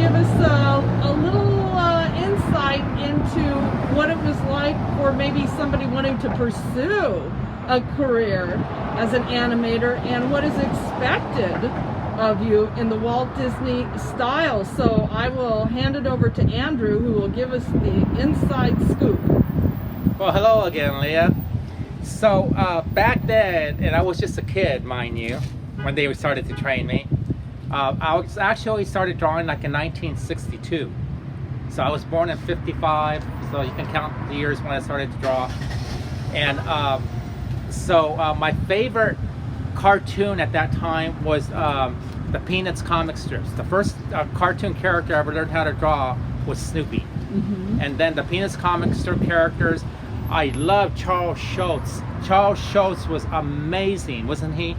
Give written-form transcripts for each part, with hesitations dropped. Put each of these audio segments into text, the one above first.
give us a little insight into what it was like for maybe somebody wanting to pursue a career as an animator and what is expected of you in the Walt Disney style. So I will hand it over to Andrew, who will give us the inside scoop. Well, hello again, Leah. So back then, and I was just a kid, mind you, when they started to train me. I was actually started drawing like in 1962. So I was born in 55, so you can count the years when I started to draw. And my favorite cartoon at that time was the Peanuts comic strips. The first cartoon character I ever learned how to draw was Snoopy. Mm-hmm. And then the Peanuts comic strip characters, I love Charles Schultz. Charles Schultz was amazing, wasn't he?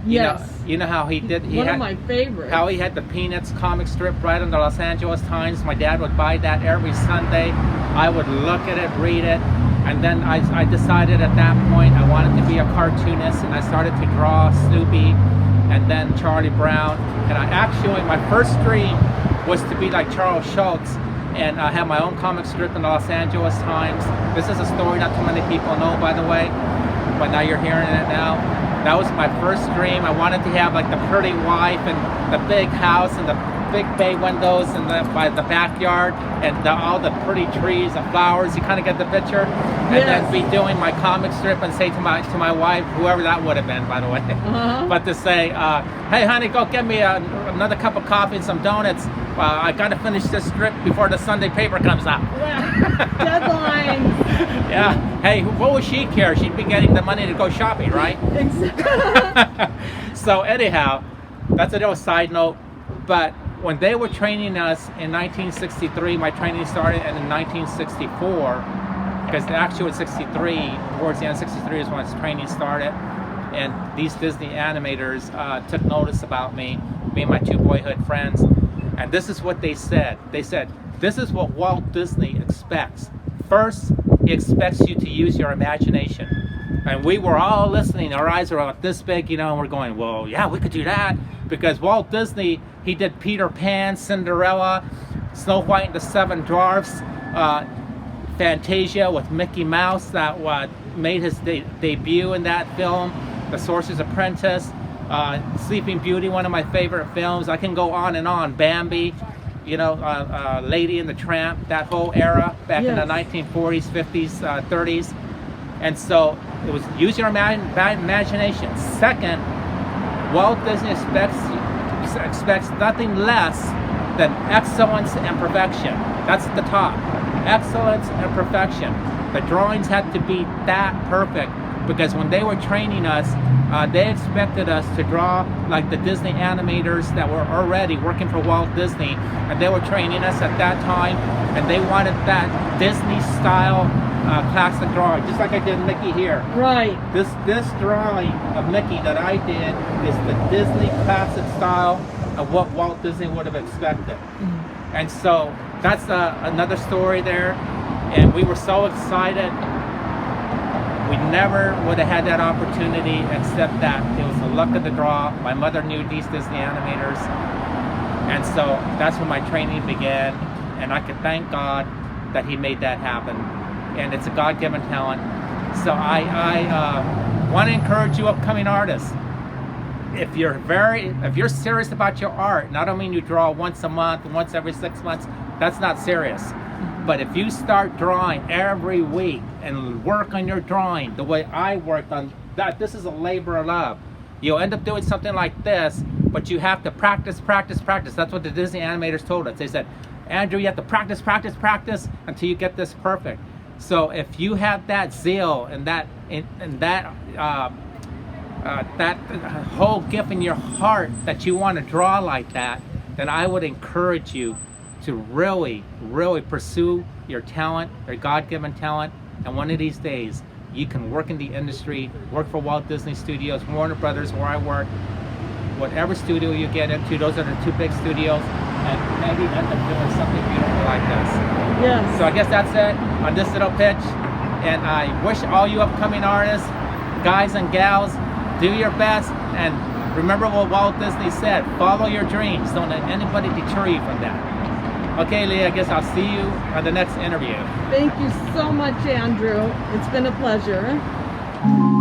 Yes. You know how he did. One of my favorites. How he had the Peanuts comic strip right on the Los Angeles Times. My dad would buy that every Sunday. I would look at it, read it, and then I decided at that point I wanted to be a cartoonist, and I started to draw Snoopy and then Charlie Brown. And my first dream was to be like Charles Schultz and have my own comic strip in the Los Angeles Times. This is a story not too many people know, by the way, but now you're hearing it now. That was my first dream. I wanted to have like the pretty wife and the big house and the big bay windows and by the backyard and all the pretty trees and flowers. You kind of get the picture. Yes. And then be doing my comic strip and say to my wife, whoever that would have been, by the way, but to say, hey honey, go get me another cup of coffee and some donuts. I got to finish this strip before the Sunday paper comes out. Deadlines. Yeah. Hey, what would she care? She'd be getting the money to go shopping, right? Exactly. So anyhow, that's a little side note. But when they were training us in 1963, my training started, and in 1964, because actually in 63, towards the end of 63 is when its training started, and these Disney animators took notice about me and my two boyhood friends. And this is what they said. They said, this is what Walt Disney expects. First, he expects you to use your imagination. And we were all listening. Our eyes were about this big, and we're going, well, yeah, we could do that. Because Walt Disney, he did Peter Pan, Cinderella, Snow White and the Seven Dwarfs, Fantasia with Mickey Mouse that made his debut in that film, The Sorcerer's Apprentice, Sleeping Beauty, one of my favorite films. I can go on and on. Bambi, Lady and the Tramp, that whole era back in the 1940s, 50s, 30s. And so it was use your imagination. Second, Walt Disney expects nothing less than excellence and perfection. That's at the top. Excellence and perfection. The drawings had to be that perfect, because when they were training us, they expected us to draw like the Disney animators that were already working for Walt Disney, and they were training us at that time, and they wanted that Disney style classic drawing, just like I did Mickey here. Right. This drawing of Mickey that I did is the Disney classic style of what Walt Disney would have expected. Mm-hmm. And so that's another story there, and we were so excited. We never would have had that opportunity except that it was the luck of the draw. My mother knew these Disney animators, and so that's when my training began, and I could thank God that he made that happen. And it's a God-given talent. So I want to encourage you upcoming artists. If you're serious about your art, not only you draw once a month, once every 6 months, that's not serious. But if you start drawing every week and work on your drawing the way I worked on that, this is a labor of love. You'll end up doing something like this, but you have to practice. That's what the Disney animators told us. They said, Andrew, you have to practice until you get this perfect. So if you have that zeal and that whole gift in your heart that you want to draw like that, then I would encourage you to really, really pursue your talent, your God-given talent, and one of these days you can work in the industry, work for Walt Disney Studios, Warner Brothers, where I work, whatever studio you get into, those are the two big studios, and maybe end up doing something beautiful like this. Yes. So I guess that's it on this little pitch, and I wish all you upcoming artists, guys and gals, do your best and Remember what Walt Disney said, follow your dreams. Don't let anybody deter you from that. Okay, Leah, I guess I'll see you on the next interview. Thank you so much, Andrew. It's been a pleasure.